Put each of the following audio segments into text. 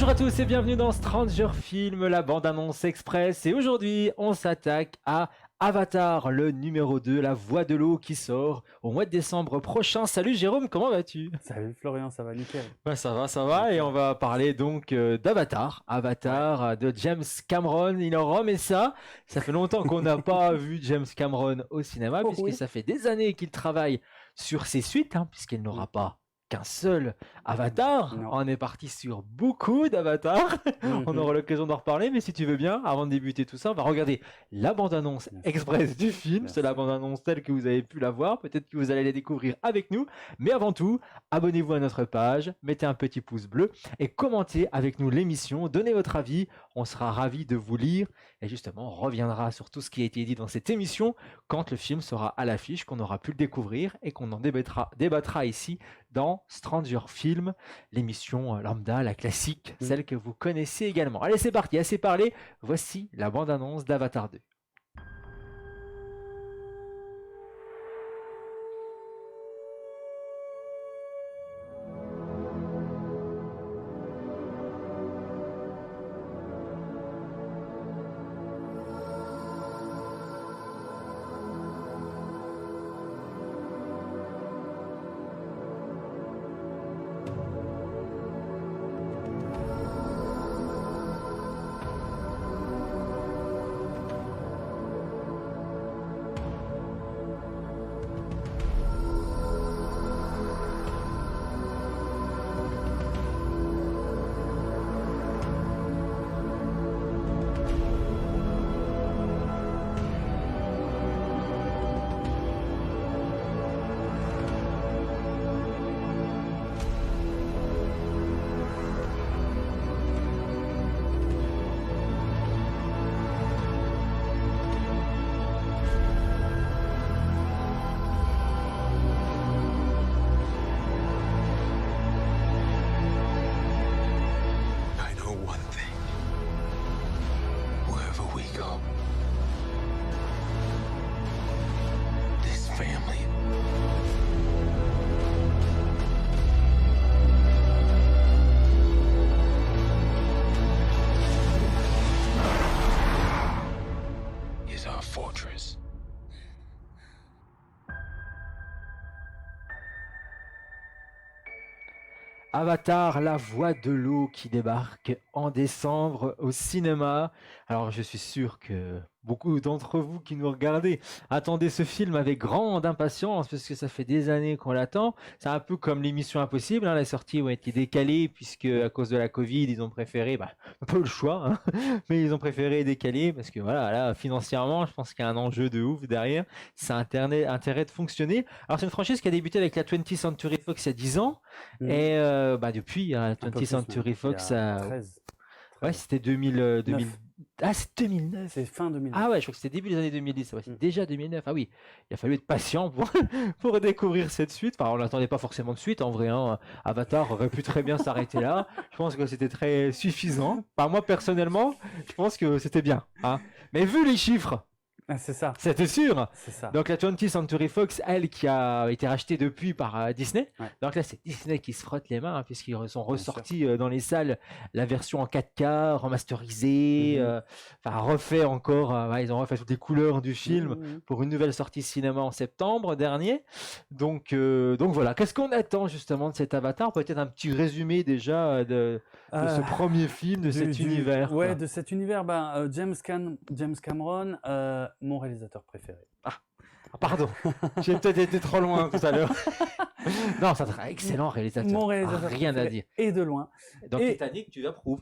Bonjour à tous et bienvenue dans Stranger Film, la bande-annonce express. Et aujourd'hui, on s'attaque à Avatar, le numéro 2, la voix de l'eau qui sort au mois de décembre prochain. Salut Jérôme, comment vas-tu? Salut Florian, ça va nickel. Ça va. Et on va parler donc d'Avatar. Ouais. De James Cameron. Il en remet ça. Ça fait longtemps qu'on n'a pas vu James Cameron au cinéma, Oh puisque oui. ça fait des années qu'il travaille sur ses suites, puisqu'il n'aura pas qu'un seul Avatar. Non. On est parti sur beaucoup d'Avatars. On Mhm. aura l'occasion d'en reparler, mais si tu veux bien, avant de débuter tout ça, on va regarder la bande-annonce Bien sûr. express du film. Bien C'est la sûr. bande-annonce telle que vous avez pu la voir. Peut-être que vous allez la découvrir avec nous. Mais avant tout, abonnez-vous à notre page, mettez un petit pouce bleu et commentez avec nous l'émission. Donnez votre avis, on sera ravis de vous lire. Et justement, on reviendra sur tout ce qui a été dit dans cette émission quand le film sera à l'affiche, qu'on aura pu le découvrir et qu'on en débattra ici dans Stranger Film, l'émission lambda, la classique, celle que vous connaissez également. Allez, c'est parti, assez parlé. Voici la bande-annonce d'Avatar 2. I know one thing. Wherever we go, this family is our fortress. Avatar, la voix de l'eau qui débarque en décembre au cinéma. Alors je suis sûr que beaucoup d'entre vous qui nous regardez attendez ce film avec grande impatience parce que ça fait des années qu'on l'attend. C'est un peu comme l'émission Impossible, la sortie a été décalée puisque à cause de la Covid ils ont préféré, pas eu le choix, mais ils ont préféré décaler parce que voilà, là financièrement je pense qu'il y a un enjeu de ouf derrière. Ça a intérêt de fonctionner. Alors c'est une franchise qui a débuté avec la 20th Century Fox il y a 10 ans. Et depuis, Un 20th peu plus Century même. Fox, Il y a 13. ouais, c'était 2000, 2000. 9. Ah, c'est 2009. C'est fin 2009. Ah ouais, je crois que c'était début des années 2010. Ouais, c'est déjà 2009. Ah oui, il a fallu être patient pour, pour découvrir cette suite. Enfin, on n'attendait pas forcément de suite. En vrai, Avatar aurait pu très bien s'arrêter là. Je pense que c'était très suffisant. Enfin, moi, personnellement, je pense que c'était bien. Mais vu les chiffres, Ah, c'est ça. c'était sûr. C'est ça. Donc la 20th Century Fox, elle, qui a été rachetée depuis par Disney. Ouais. Donc là, c'est Disney qui se frotte les mains, puisqu'ils sont Bien ressortis dans les salles la version en 4K, remasterisée, refait encore. Ils ont refait toutes les couleurs du film pour une nouvelle sortie cinéma en septembre dernier. Donc voilà. Qu'est-ce qu'on attend justement de cet Avatar? Peut-être un petit résumé déjà de ce premier film, de cet univers. Ouais, quoi. de cet univers. James Cameron, mon réalisateur préféré. Pardon, j'ai peut-être été trop loin tout à l'heure. Non, c'est un excellent réalisateur. Mon réalisateur Rien à préféré, dire. et de loin. Dans Et- Titanic, tu approuves.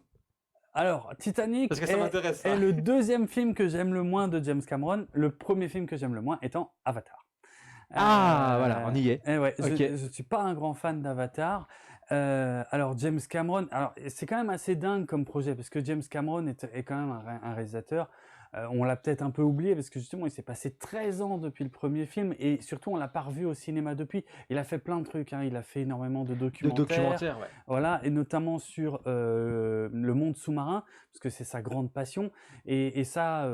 Alors, Titanic Parce que ça m'intéresse, ça. est le deuxième film que j'aime le moins de James Cameron. Le premier film que j'aime le moins étant Avatar. Voilà, on y est. Et ouais, Ok. je suis pas un grand fan d'Avatar. Alors James Cameron, alors c'est quand même assez dingue comme projet parce que James Cameron est quand même un réalisateur. On l'a peut-être un peu oublié parce que justement il s'est passé 13 ans depuis le premier film et surtout on l'a pas revu au cinéma depuis. Il a fait plein de trucs, il a fait énormément de De documentaires. documentaire, ouais. Voilà, et notamment sur le monde sous-marin, parce que c'est sa grande passion. Et ça,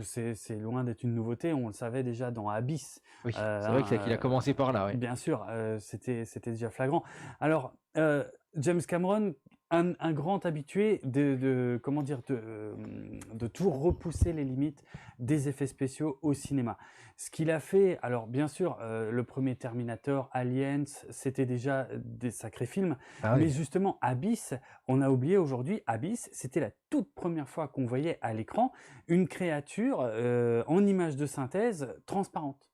c'est loin d'être une nouveauté, on le savait déjà dans Abyss. Oui, c'est vrai qu'il a commencé par là, ouais. Bien sûr, c'était déjà flagrant. Alors, James Cameron, un grand habitué comment dire, de toujours repousser les limites des effets spéciaux au cinéma. Ce qu'il a fait, alors bien sûr, le premier Terminator, Aliens, c'était déjà des sacrés films, Ah mais oui. justement, Abyss, on a oublié aujourd'hui, Abyss, c'était la toute première fois qu'on voyait à l'écran une créature en image de synthèse transparente.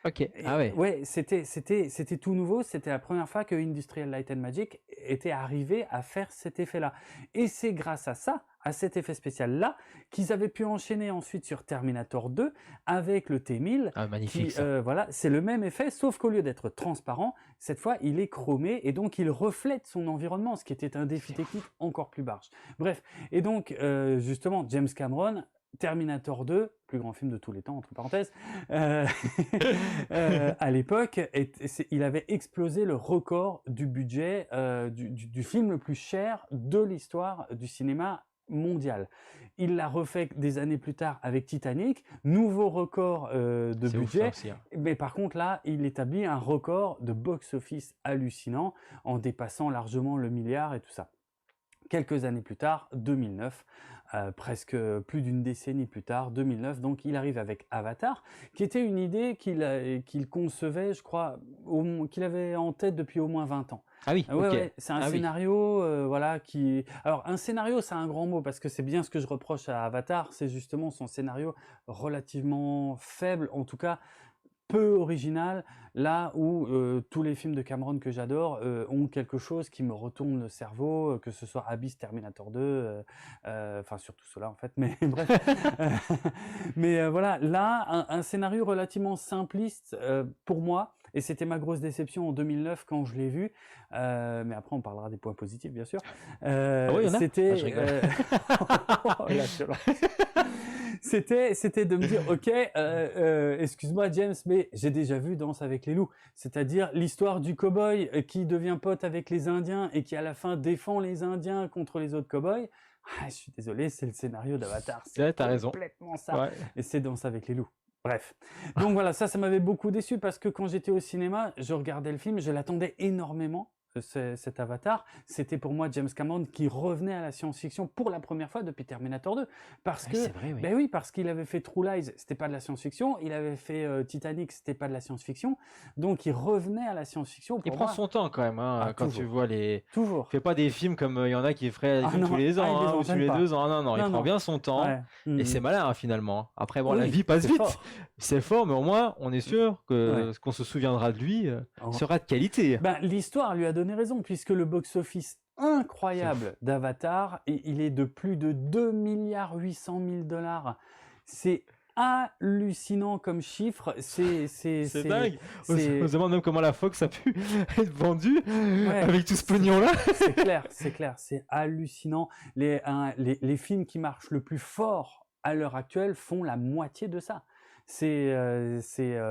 Ok. Ah Et ouais. ouais, c'était tout nouveau, c'était la première fois que Industrial Light and Magic était arrivé à faire cet effet-là. Et c'est grâce à ça, à cet effet spécial-là, qu'ils avaient pu enchaîner ensuite sur Terminator 2 avec le T-1000, Ah, magnifique qui, ça. voilà, c'est le même effet, sauf qu'au lieu d'être transparent, cette fois, il est chromé et donc il reflète son environnement, ce qui était un défi technique encore plus large. Bref, et donc, justement, James Cameron, Terminator 2, plus grand film de tous les temps, entre parenthèses, euh, à l'époque, il avait explosé le record du budget du film le plus cher de l'histoire du cinéma mondial. Il l'a refait des années plus tard avec Titanic, nouveau record de C'est ouf ça budget, aussi, hein. mais par contre là, il établit un record de box-office hallucinant en dépassant largement le milliard et tout ça. Quelques années plus tard, 2009, presque plus d'une décennie plus tard, 2009, donc il arrive avec Avatar, qui était une idée qu'il concevait, je crois, qu'il avait en tête depuis au moins 20 ans. Ah oui, Ouais, ok. ouais, c'est un Ah oui. scénario, voilà, qui... Alors, un scénario, c'est un grand mot, parce que c'est bien ce que je reproche à Avatar, c'est justement son scénario relativement faible, en tout cas, peu original, là où tous les films de Cameron que j'adore ont quelque chose qui me retourne le cerveau, que ce soit Abyss, Terminator 2, enfin surtout ceux-là en fait, mais bref. Mais voilà, là, un scénario relativement simpliste pour moi, et c'était ma grosse déception en 2009 quand je l'ai vu, mais après on parlera des points positifs bien sûr. Ah oui, il y en a? Ah, C'était... je rigole. Oh, la violence. C'était de me dire, ok, excuse-moi James, mais j'ai déjà vu Danse avec les loups, c'est-à-dire l'histoire du cow-boy qui devient pote avec les Indiens et qui à la fin défend les Indiens contre les autres cow-boys. Ah, je suis désolé, c'est le scénario d'Avatar, c'est Ouais, t'as raison. complètement ça, Ouais. et c'est Danse avec les loups. Bref. Donc voilà, ça m'avait beaucoup déçu parce que quand j'étais au cinéma, je regardais le film, je l'attendais énormément. Cet Avatar, c'était pour moi James Cameron qui revenait à la science-fiction pour la première fois depuis Terminator 2, parce Ouais, que, c'est vrai, oui. ben oui, parce qu'il avait fait True Lies, c'était pas de la science-fiction, il avait fait Titanic, c'était pas de la science-fiction, donc il revenait à la science-fiction Il pour prend moi. son temps quand même, hein, Ah, quand tu toujours. vois les... Toujours. Fait pas des films comme il y en a qui feraient des Ah films tous non, les ah, il ans, les hein, ou tous enchaîne les pas. 2 ans. Non, non, il Non, prend non. bien son temps. Ouais. Et c'est malin, hein, finalement. Après, bon, la Oui, vie passe c'est vite. fort. C'est fort, mais au moins, on est sûr que Ouais. ce qu'on se souviendra de lui Oh. sera de qualité. Ben, l'histoire lui a donné raison, puisque le box-office incroyable d'Avatar, il est de plus de 2 milliards 800 000 $. C'est hallucinant comme chiffre. C'est dingue. On c'est- se demande même comment la Fox a pu être vendue Ouais. avec tout ce pognon-là. C'est clair, c'est hallucinant. Les films qui marchent le plus fort à l'heure actuelle font la moitié de ça. C'est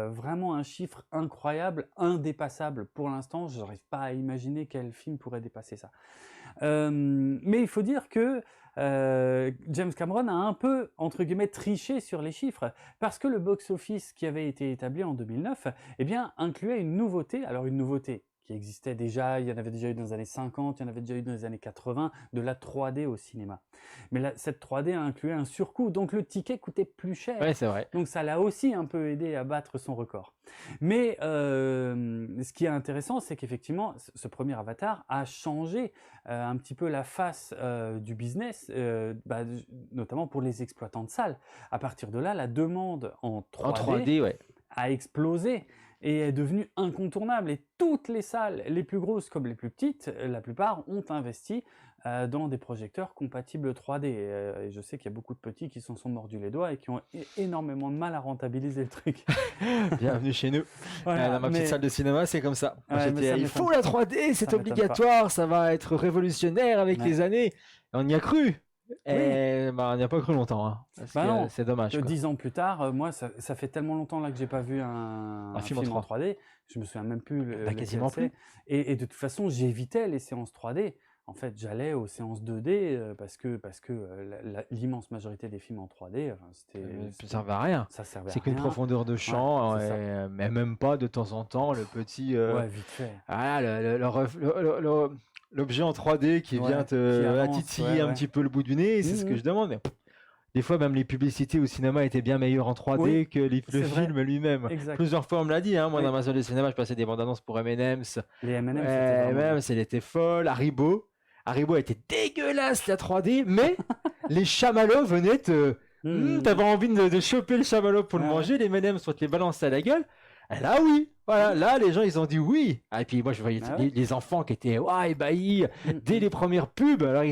vraiment un chiffre incroyable, indépassable. Pour l'instant, je n'arrive pas à imaginer quel film pourrait dépasser ça. Mais il faut dire que James Cameron a un peu, entre guillemets, triché sur les chiffres, parce que le box-office qui avait été établi en 2009, eh bien, incluait une nouveauté. Alors, une nouveauté qui existait déjà, il y en avait déjà eu dans les années 50, il y en avait déjà eu dans les années 80, de la 3D au cinéma. Mais là, cette 3D a inclus un surcoût, donc le ticket coûtait plus cher. Ouais, c'est vrai. Donc ça l'a aussi un peu aidé à battre son record. Mais ce qui est intéressant, c'est qu'effectivement, ce premier Avatar a changé un petit peu la face du business, notamment pour les exploitants de salles. À partir de là, la demande en 3D, En 3D, ouais. a explosé et est devenue incontournable. Et toutes les salles, les plus grosses comme les plus petites, la plupart ont investi dans des projecteurs compatibles 3D. Et je sais qu'il y a beaucoup de petits qui s'en sont mordus les doigts et qui ont énormément de mal à rentabiliser le truc. Bienvenue chez nous. Voilà, Dans ma petite mais- salle de cinéma, c'est comme ça. Moi, Ouais, mais ça il m'étonne faut pas. la 3D, c'est Ça m'étonne obligatoire, ça va être révolutionnaire avec Ouais. les années. Et on y a cru. Et on n'y a pas cru longtemps. Hein, parce Bah que non. c'est dommage. Quoi. 10 ans plus tard, moi, ça fait tellement longtemps là que j'ai pas vu un film film en en 3D, je me souviens même plus lequel quasiment c'est. Et de toute façon, j'évitais les séances 3D. En fait, j'allais aux séances 2D parce que l'immense majorité des films en 3D, enfin, Ça servait à rien. ça servait à C'est qu'une rien. profondeur de champ, Ouais, c'est mais même pas de temps en temps le petit. Ouais, vite fait. Voilà, l'objet en 3D qui Ouais, vient qui te avance, titiller un ouais. petit peu le bout du nez, c'est ce que Mhm. je demande. Mais des fois, même les publicités au cinéma étaient bien meilleures en 3D Oui, que le c'est vrai, film lui-même. exact. Plusieurs fois, on me l'a dit, hein, moi, Oui, dans ma salle de cinéma, je passais des bandes annonces pour M&M's. les M&M, c'était Ouais, vraiment bien. même, elle était folle. Haribo. Haribo était dégueulasse, la 3D, mais les chamallows venaient te. Mhm. T'avais envie de choper le chamallow pour le Ouais, ouais. manger, les M&M's, soit te les balancer à la gueule. Et là, oui. Voilà, là, les gens, ils ont dit oui. Ah, et puis moi, je voyais Ah ouais. les enfants qui étaient ébahis dès Mhm. les premières pubs. Alors,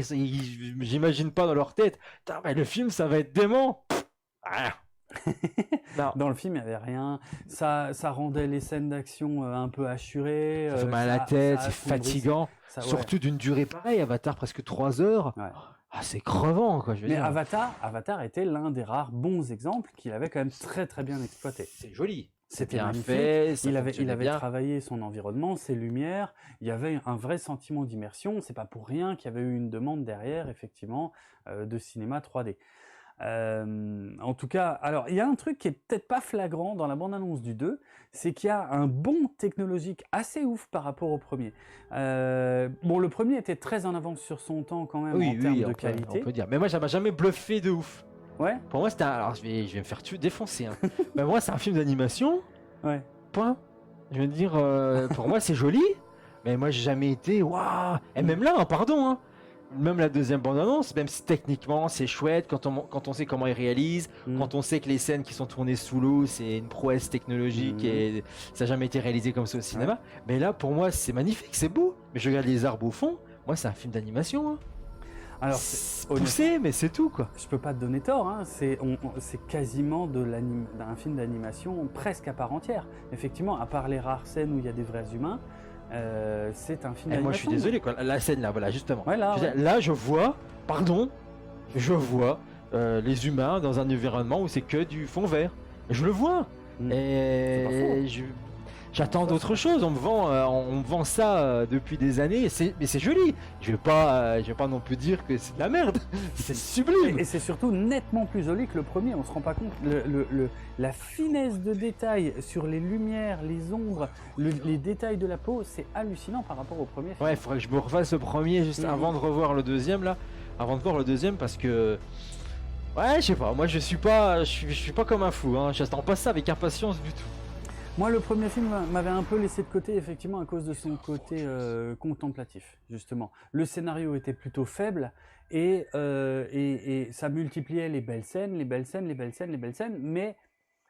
j'imagine pas dans leur tête. Putain, mais le film, ça va être dément. Ah, non, Dans le film, il n'y avait rien. Ça rendait les scènes d'action un peu hachurées. ça fait mal à la Ça tête, c'est assombrissait. fatigant. Ça, ouais. Surtout d'une durée pareille, Avatar, presque 3 heures. Ouais. Ah, c'est crevant, quoi, je veux Mais dire. Avatar était l'un des rares bons exemples qu'il avait quand même très très bien exploité. C'est joli. C'est C'était bien magnifique. fait, ça Il fonctionnait avait bien. travaillé son environnement, ses lumières. Il y avait un vrai sentiment d'immersion. C'est pas pour rien qu'il y avait eu une demande derrière, effectivement, de cinéma 3D. En tout cas, alors il y a un truc qui est peut-être pas flagrant dans la bande-annonce du 2, c'est qu'il y a un bond technologique assez ouf par rapport au premier. Bon, le premier était très en avance sur son temps quand même en Oui, termes oui, de on qualité. peut dire. Mais moi, ça m'a jamais bluffé de ouf. Ouais, Pour moi, c'était alors, je vais me faire défoncer. Hein. Mais moi, c'est un film d'animation, ouais. point. Je veux dire, pour moi, c'est joli. Mais moi, j'ai jamais été. Waouh. Et même là, hein, pardon. Hein, même la deuxième bande-annonce, même si techniquement, c'est chouette, quand on sait comment ils réalisent, Mm. quand on sait que les scènes qui sont tournées sous l'eau, c'est une prouesse technologique Mhm. et ça n'a jamais été réalisé comme ça au cinéma. Mais là, pour moi, c'est magnifique, c'est beau. Mais je regarde les arbres au fond. Moi, c'est un film d'animation. Hein. Alors, C'est honnêtement, poussé, mais c'est tout, quoi. je peux pas te donner tort, hein. C'est quasiment d'un film d'animation presque à part entière. Effectivement, à part les rares scènes où il y a des vrais humains, c'est un film Et d'animation. moi, je suis désolé, quoi. La scène là, voilà, justement. Ouais, là, Je veux ouais. dire, là, je vois, pardon, je vois les humains dans un environnement où c'est que du fond vert. Je le vois. Mm. C'est pas Et j'attends d'autres choses. On me vend ça depuis des années. Mais c'est joli. Je vais pas non plus dire que c'est de la merde. C'est sublime. Et c'est surtout nettement plus joli que le premier, on se rend pas compte. La finesse de détail sur les lumières, les ombres, les détails de la peau, c'est hallucinant par rapport au premier film. Ouais, il faudrait que je me refasse le premier juste Mhm. avant de revoir le deuxième là. Avant de voir le deuxième parce que. Ouais, je sais pas. Moi, je suis pas comme un fou. Hein. J'attends pas ça avec impatience du tout. Moi, le premier film m'avait un peu laissé de côté, effectivement, à cause de son côté contemplatif, justement. Le scénario était plutôt faible et ça multipliait les belles scènes, les belles scènes, les belles scènes, les belles scènes, mais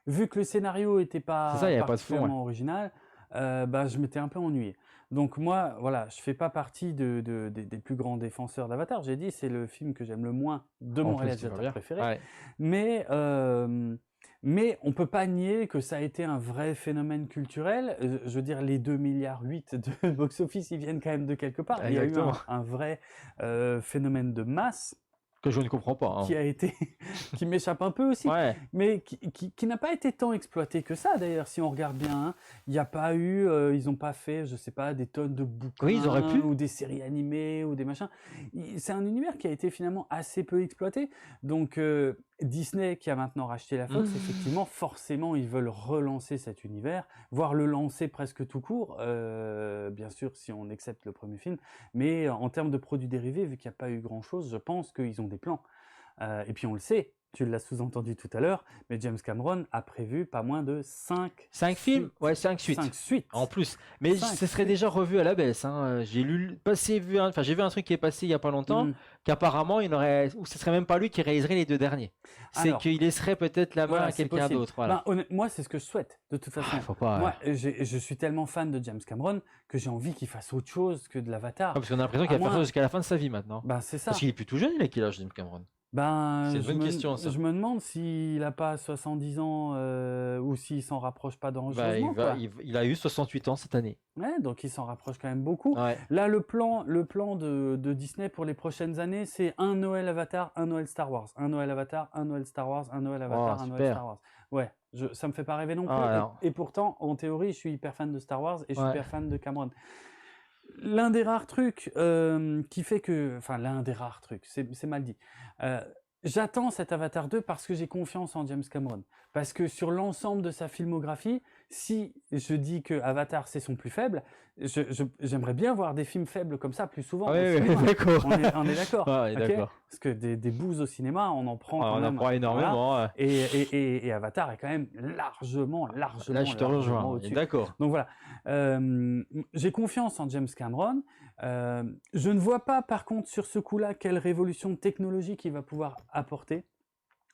vu que le scénario n'était pas C'est ça, il y a pas de fond, particulièrement original, bah, je m'étais un peu ennuyé. Donc moi, voilà, je fais pas partie des plus grands défenseurs d'Avatar. J'ai dit, c'est le film que j'aime le moins de mon En plus, tu vois réalisateur bien. préféré. Ouais. Mais on peut pas nier que ça a été un vrai phénomène culturel. Je veux dire, les 2,8 milliards de box-office, ils viennent quand même de quelque part. Il y a eu Exactement. un vrai phénomène de masse Que je ne comprends pas. Hein. qui a été, qui m'échappe un peu aussi, Ouais. mais qui n'a pas été tant exploité que ça d'ailleurs, si on regarde bien. Hein. Il n'y a pas eu, ils n'ont pas fait, je sais pas, des tonnes de bouquins Oui, ils auraient pu. ou des séries animées ou des machins. C'est un univers qui a été finalement assez peu exploité. Donc Disney, qui a maintenant racheté la Fox, effectivement, forcément, ils veulent relancer cet univers, voire le lancer presque tout court, bien sûr, si on accepte le premier film. Mais en termes de produits dérivés, vu qu'il n'y a pas eu grand-chose, je pense qu'ils ont des plans. Et puis on le sait, tu l'as sous-entendu tout à l'heure, mais James Cameron a prévu pas moins de 5 films. Ouais, 5 suites. 5 suites. En plus. Mais Cinq ce serait suites. déjà revu à la baisse. Hein. J'ai vu un truc qui est passé il y a pas longtemps, Mm. qu'apparemment ou ce serait même pas lui qui réaliserait les 2 derniers. C'est Alors, qu'il laisserait peut-être la main voilà, à c'est quelqu'un possible. d'autre. Voilà. Ben, moi, c'est ce que je souhaite, de toute façon. Faut pas. Moi, je suis tellement fan de James Cameron que j'ai envie qu'il fasse autre chose que de l'Avatar. Parce qu'on a l'impression qu'il va faire ça jusqu'à la fin de sa vie maintenant. Ben, c'est ça. Parce qu'il est plus tout jeune, il a quel âge, James Cameron? Ben, C'est une bonne question, ça. Je me demande s'il n'a pas 70 ans ou s'il s'en rapproche pas Bah, dangereusement. Quoi. il a eu 68 ans cette année. Ouais, donc il s'en rapproche quand même beaucoup. Ouais. Là, le plan de Disney pour les prochaines années, c'est un Noël Avatar, un Noël Star Wars. Un Noël Avatar, un Noël Star Wars, un Noël Avatar, Oh, un Noël super. Star Wars. Ouais, ça me fait pas rêver non plus. Ah, alors. Et pourtant, en théorie, je suis hyper fan de Star Wars et je suis Ouais. hyper fan de Cameron. L'un des rares trucs qui fait que... Enfin, l'un des rares trucs, c'est mal dit. J'attends cet Avatar 2 parce que j'ai confiance en James Cameron. Parce que sur l'ensemble de sa filmographie, Si je dis que Avatar c'est son plus faible, j'aimerais bien voir des films faibles comme ça plus souvent au Ouais, ouais, cinéma. d'accord. On est d'accord, Ouais, ok? d'accord. Parce que des bouses au cinéma, on en prend Ouais, quand on en même, prend voilà. énormément. Ouais. Et Avatar est quand même largement, Là, largement, je te largement rejoins. On est au-dessus. d'accord. Donc voilà, j'ai confiance en James Cameron. Je ne vois pas par contre sur ce coup-là quelle révolution technologique il va pouvoir apporter,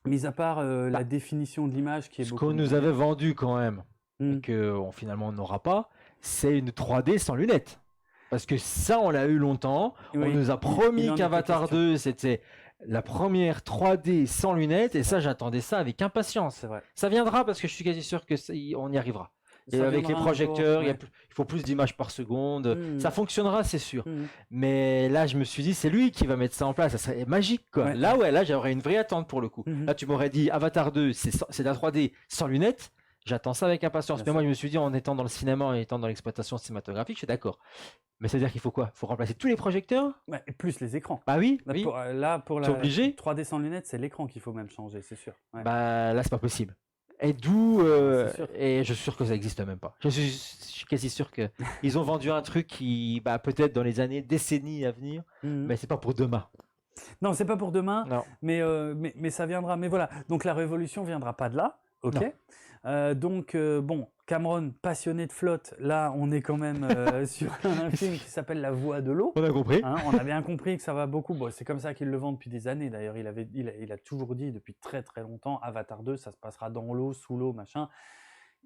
mis à part Bah, la définition de l'image qui est ce beaucoup qu'on nous moins avait bien. vendu quand même, et Hmm. que finalement on n'aura pas, c'est une 3D sans lunettes. Parce que ça, on l'a eu longtemps. On Oui, nous a il promis en était qu'Avatar question, 2, c'était la première 3D sans lunettes, c'est et ça, vrai, j'attendais ça avec impatience. c'est vrai. Ça viendra parce que je suis quasi sûr que on y arrivera. Et Ça avec les viendra un jour, projecteurs, ouais. il faut plus d'images par seconde. Ça Hmm, fonctionnera, c'est sûr. hmm. Mais là, je me suis dit, c'est lui qui va mettre ça en place. Ça serait magique, quoi. Ouais. Là, ouais, là, j'aurais une vraie attente pour le coup. Mhm. Là, tu m'aurais dit Avatar 2, c'est de la 3D sans lunettes. J'attends ça avec impatience. Bien Mais moi, sûr. je me suis dit, en étant dans le cinéma, en étant dans l'exploitation cinématographique, je suis d'accord. Mais ça veut dire qu'il faut quoi? Il faut remplacer tous les projecteurs? Ouais, et plus les écrans. Bah oui, Là, oui. pour T'es la obligé? 3D sans lunettes, c'est l'écran qu'il faut même changer, c'est sûr. Ouais. Bah là, c'est pas possible. Et d'où C'est sûr. et je suis sûr que ça existe même pas. Je suis quasi sûr que ils ont vendu un truc qui, bah, peut-être dans les années, décennies à venir, Mhm. mais c'est pas pour demain. Non, c'est pas pour demain, Non. mais ça viendra. Mais voilà, donc la révolution viendra pas de là, ok? Non. Bon, Cameron, passionné de flotte, là, on est quand même sur un film qui s'appelle La Voix de l'eau. On a compris. Hein, on a bien compris que ça va beaucoup. Bon, c'est comme ça qu'il le vend depuis des années. D'ailleurs, il a toujours dit depuis très très longtemps, Avatar 2, ça se passera dans l'eau, sous l'eau, machin.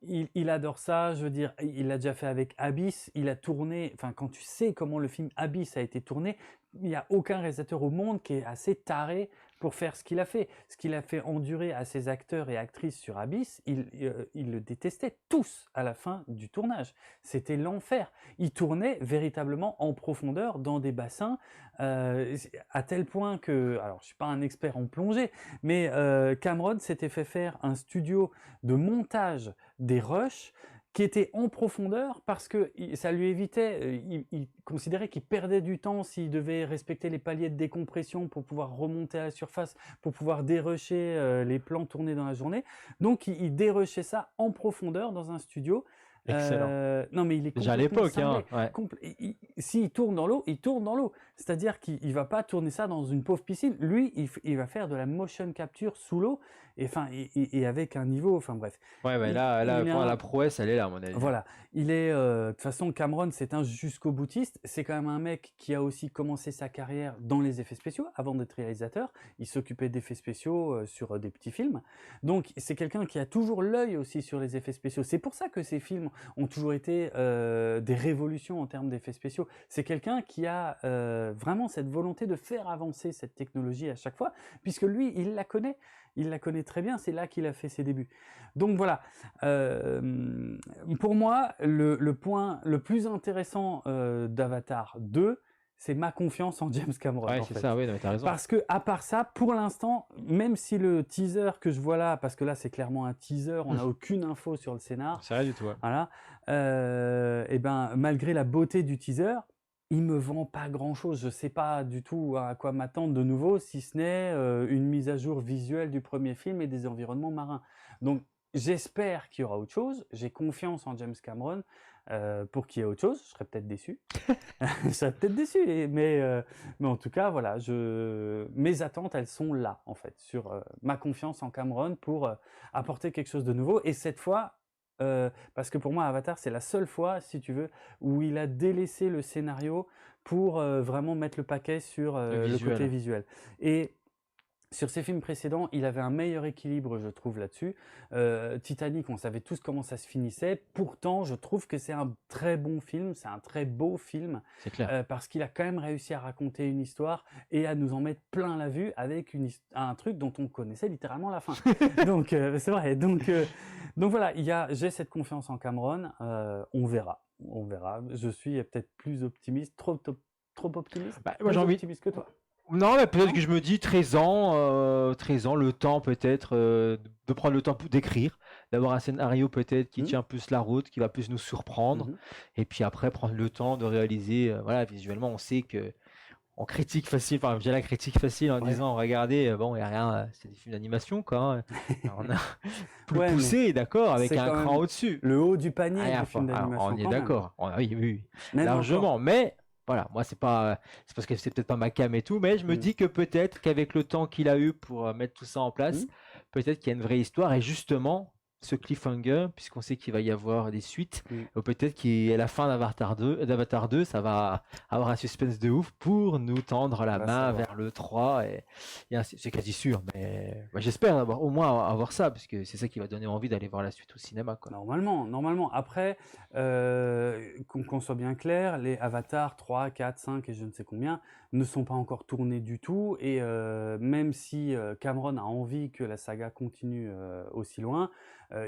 Il adore ça, je veux dire, il l'a déjà fait avec Abyss, il a tourné, enfin quand tu sais comment le film Abyss a été tourné, il n'y a aucun réalisateur au monde qui est assez taré pour faire ce qu'il a fait. Ce qu'il a fait endurer à ses acteurs et actrices sur Abyss, ils le détestaient tous à la fin du tournage. C'était l'enfer. Ils tournaient véritablement en profondeur dans des bassins, à tel point que, alors je suis pas un expert en plongée, mais Cameron s'était fait faire un studio de montage des rushs qui étaient en profondeur parce que ça lui évitait, il considérait qu'il perdait du temps s'il devait respecter les paliers de décompression pour pouvoir remonter à la surface, pour pouvoir dérusher les plans tournés dans la journée. Donc il dérushait ça en profondeur dans un studio. Excellent. Non mais il est Déjà à complètement l'époque, hein. cinglé. Ouais. S'il tourne dans l'eau, il tourne dans l'eau. C'est-à-dire qu'il va pas tourner ça dans une pauvre piscine. Lui, il va faire de la motion capture sous l'eau et avec un niveau, enfin bref. Ouais, bah Il- là, il est quand un- la prouesse, elle est là, à mon avis. Voilà, de toute façon, Cameron, c'est un jusqu'au boutiste. C'est quand même un mec qui a aussi commencé sa carrière dans les effets spéciaux avant d'être réalisateur. Il s'occupait d'effets spéciaux sur des petits films. Donc, c'est quelqu'un qui a toujours l'œil aussi sur les effets spéciaux. C'est pour ça que ces films ont toujours été des révolutions en termes d'effets spéciaux. C'est quelqu'un qui a vraiment cette volonté de faire avancer cette technologie à chaque fois, puisque lui, il la connaît. Il la connaît très bien, c'est là qu'il a fait ses débuts. Donc voilà, pour moi, le point le plus intéressant d'Avatar 2, c'est ma confiance en James Cameron. Ouais, en c'est fait. ça, oui, non, mais t'as raison. Parce que à part ça, pour l'instant, même si le teaser que je vois là, parce que là c'est clairement un teaser, on n'a aucune info sur le scénar, C'est rien du tout. Ouais. voilà, et ben malgré la beauté du teaser, il me vend pas grand chose. Je sais pas du tout à quoi m'attendre de nouveau, si ce n'est une mise à jour visuelle du premier film et des environnements marins. Donc j'espère qu'il y aura autre chose. J'ai confiance en James Cameron pour qu'il y ait autre chose. Je serais peut-être déçu. Je serais peut-être déçu, mais en tout cas, voilà, mes attentes, elles sont là, en fait, sur ma confiance en Cameron pour apporter quelque chose de nouveau. Et cette fois, parce que pour moi, Avatar, c'est la seule fois, si tu veux, où il a délaissé le scénario pour vraiment mettre le paquet sur le côté visuel. Et sur ses films précédents, il avait un meilleur équilibre, je trouve, là-dessus. Titanic, on savait tous comment ça se finissait. Pourtant, je trouve que c'est un très bon film, c'est un très beau film, C'est clair. parce qu'il a quand même réussi à raconter une histoire et à nous en mettre plein la vue avec un truc dont on connaissait littéralement la fin. Donc, c'est vrai. Donc voilà, j'ai cette confiance en Cameron. On verra. Je suis peut-être plus optimiste, trop optimiste. Bah, moi, Plus j'ai envie. optimiste que toi. Non, mais peut-être Non que je me dis 13 ans, le temps peut-être de prendre le temps d'écrire, d'avoir un scénario peut-être qui Mhm. tient plus la route, qui va plus nous surprendre, Mhm. et puis après prendre le temps de réaliser. Voilà, visuellement, on sait que on critique facile, enfin, via la critique facile en Ouais. disant, regardez, bon, il n'y a rien, c'est des films d'animation, quoi. Hein. Alors, on a plus Ouais, mais poussé, d'accord, avec c'est un quand cran même au-dessus. le haut du panier Ah, du film alors, d'animation on est quand même. d'accord. Oui, oui, oui, Même encore. largement. Mais voilà, moi, c'est parce que c'est peut-être pas ma cam et tout, mais je me Mm. dis que peut-être qu'avec le temps qu'il a eu pour mettre tout ça en place, Mm. peut-être qu'il y a une vraie histoire. Et justement, ce cliffhanger, puisqu'on sait qu'il va y avoir des suites, Mm. ou peut-être qu'à la fin d'Avatar 2, ça va avoir un suspense de ouf pour nous tendre la On va main savoir. vers le 3. C'est quasi sûr, mais j'espère au moins avoir ça, parce que c'est ça qui va donner envie d'aller voir la suite au cinéma, quoi. Normalement. Après, qu'on soit bien clair, les Avatar 3, 4, 5 et je ne sais combien ne sont pas encore tournés du tout. Et même si Cameron a envie que la saga continue aussi loin,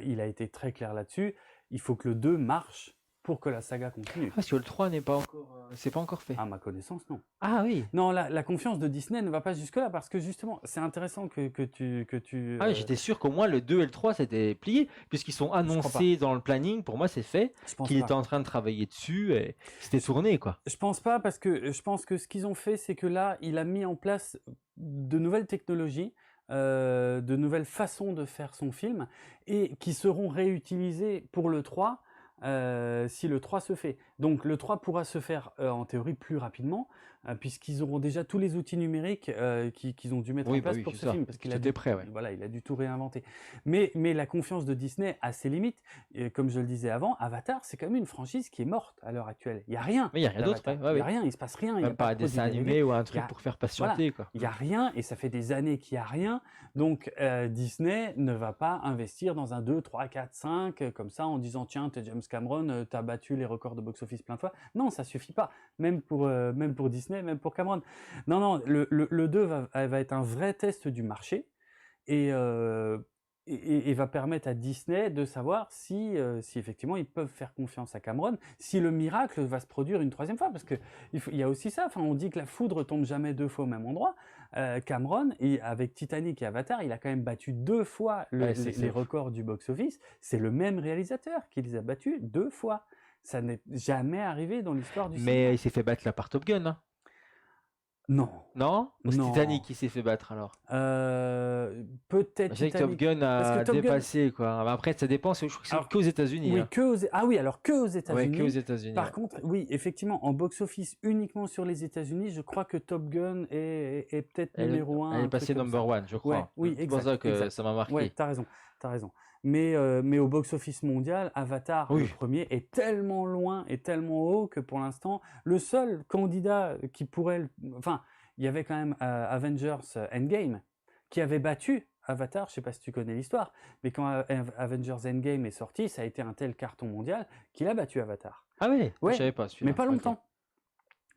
il a été très clair là-dessus. Il faut que le 2 marche pour que la saga continue. Parce que le 3 n'est pas encore, c'est pas encore fait. À ma connaissance, non. Ah oui. Non, la confiance de Disney ne va pas jusque-là parce que justement, c'est intéressant que tu Ah oui, j'étais sûr qu'au moins le 2 et le 3 c'était plié, puisqu'ils sont annoncés dans le planning. Pour moi, c'est fait, je pense qu'il pas. était en train de travailler dessus et c'était tourné, quoi. Je pense pas parce que je pense que ce qu'ils ont fait, c'est que là, il a mis en place de nouvelles technologies, de nouvelles façons de faire son film et qui seront réutilisées pour le 3 si le 3 se fait. Donc le 3 pourra se faire en théorie plus rapidement puisqu'ils auront déjà tous les outils numériques qu'ils ont dû mettre Oui, en bah place oui, pour c'est ce ça. film parce qu'il a Tout est dû, prêt, ouais. voilà, il a dû tout réinventer. Mais la confiance de Disney a ses limites. Et comme je le disais avant, Avatar, c'est quand même une franchise qui est morte à l'heure actuelle. Il y a rien. Mais il y a rien d'autre, d'Avatar. ouais, ouais, Il y a oui. rien, il se passe rien, il y a Même pas pas un de produit dessin dérivé. animé ou un Il y truc a, pour faire voilà, patienter, quoi. il y a rien et ça fait des années qu'il y a rien. Donc Disney ne va pas investir dans un 2, 3, 4, 5 comme ça en disant tiens, t'es James Cameron, t'as battu les records de box-office plein de fois. Non, ça suffit pas. Même pour Disney, même pour Cameron. Non, le 2 va être un vrai test du marché et va permettre à Disney de savoir si effectivement ils peuvent faire confiance à Cameron, si le miracle va se produire une troisième fois, parce que il y a aussi ça. Enfin, on dit que la foudre tombe jamais deux fois au même endroit. Cameron, avec Titanic et Avatar, il a quand même battu 2 fois Ouais, les records du box-office. C'est le même réalisateur qui les a battus 2 fois. Ça n'est jamais arrivé dans l'histoire du cinéma. Mais il s'est fait battre là par Top Gun, hein. Non. Non? Ou c'est Non. Titanic qui s'est fait battre alors? Peut-être Je sais que Top Titanic. Gun Parce a que Top Gun- dépassé, quoi. Mais après, ça dépend, je crois que c'est Alors, qu'aux États-Unis. Oui, Hein. alors que aux Ouais, États-Unis. qu'aux États-Unis. Par ouais. contre, oui, effectivement, en box-office uniquement sur les États-Unis, je crois que Top Gun est peut-être numéro 1. Elle est passée number one, je crois. Ouais, oui, C'est pour exact, ça que exact. ça m'a marqué. Ouais, t'as raison. Mais au box-office mondial, Avatar, Oui. le premier, est tellement loin et tellement haut que pour l'instant, le seul candidat qui pourrait... Enfin, il y avait quand même Avengers Endgame qui avait battu Avatar, je sais pas si tu connais l'histoire, mais quand Avengers Endgame est sorti, ça a été un tel carton mondial qu'il a battu Avatar. Ah oui, Ouais, je savais pas celui-là. Mais pas Ok. longtemps.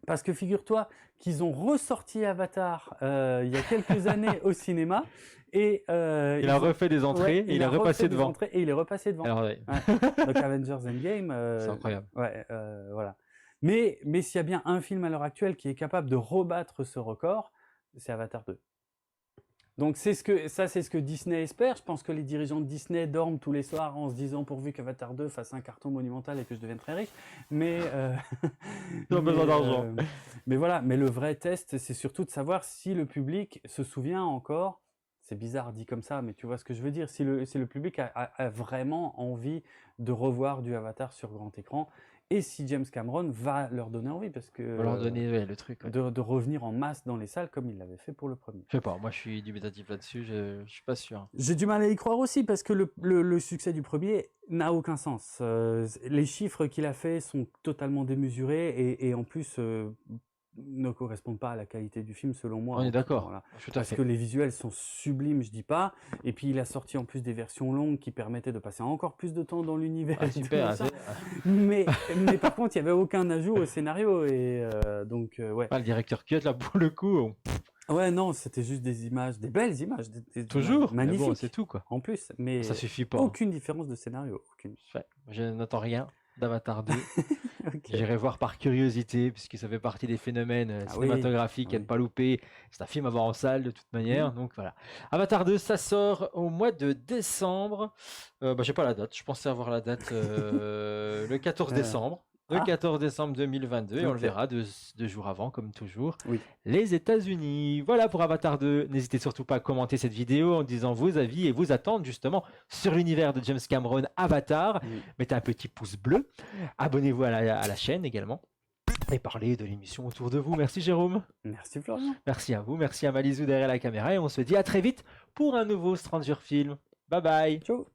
Parce que figure-toi qu'ils ont ressorti Avatar il y a quelques années au cinéma et Il a refait des entrées et il a repassé devant. Et il est repassé devant. Alors, ouais. Donc Avengers Endgame. C'est incroyable. Ouais, voilà. Mais s'il y a bien un film à l'heure actuelle qui est capable de rebattre ce record, c'est Avatar 2. Donc c'est ce que Disney espère. Je pense que les dirigeants de Disney dorment tous les soirs en se disant pourvu qu'Avatar 2 fasse un carton monumental et que je devienne très riche. Mais Ils ont besoin d'argent. Mais voilà. Mais le vrai test, c'est surtout de savoir si le public se souvient encore. C'est bizarre dit comme ça, mais tu vois ce que je veux dire. Si le public a vraiment envie de revoir du Avatar sur grand écran. Et si James Cameron va leur donner envie, parce que On va leur donner le truc. Ouais. de revenir en masse dans les salles comme il l'avait fait pour le premier. Je sais pas, moi je suis dubitatif là-dessus, je suis pas sûr. J'ai du mal à y croire aussi parce que le succès du premier n'a aucun sens. Les chiffres qu'il a fait sont totalement démesurés et en plus ne correspondent pas à la qualité du film selon moi. On est d'accord, Voilà. je suis tout à Parce fait. que les visuels sont sublimes, je dis pas. Et puis il a sorti en plus des versions longues qui permettaient de passer encore plus de temps dans l'univers. Ah, et tout super. ça. Mais par contre, il y avait aucun ajout au scénario et donc ouais. Ah, le directeur cut là pour le coup. Ouais, non, c'était juste des images, des belles images, Toujours. magnifiques. Mais bon, c'est tout quoi. En plus, mais Ça suffit pas. aucune différence de scénario, aucune. Ouais, je n'attends rien d'Avatar 2. Ok. J'irai voir par curiosité, puisque ça fait partie des phénomènes oui, cinématographiques à ne oui. pas louper. C'est un film à voir en salle de toute manière, donc voilà. Avatar 2, ça sort au mois de décembre. J'ai pas la date, je pensais avoir la date le 14 décembre. Le Ah, 14 décembre 2022, et on le ok. verra 2 jours avant, comme toujours, Oui. les États-Unis. Voilà pour Avatar 2. N'hésitez surtout pas à commenter cette vidéo en disant vos avis et vos attentes justement sur l'univers de James Cameron Avatar. Oui. Mettez un petit pouce bleu. Abonnez-vous à la chaîne également. Et parlez de l'émission autour de vous. Merci Jérôme. Merci Florian. Merci à vous. Merci à Malizou derrière la caméra. Et on se dit à très vite pour un nouveau Stranger Film. Bye bye. Ciao.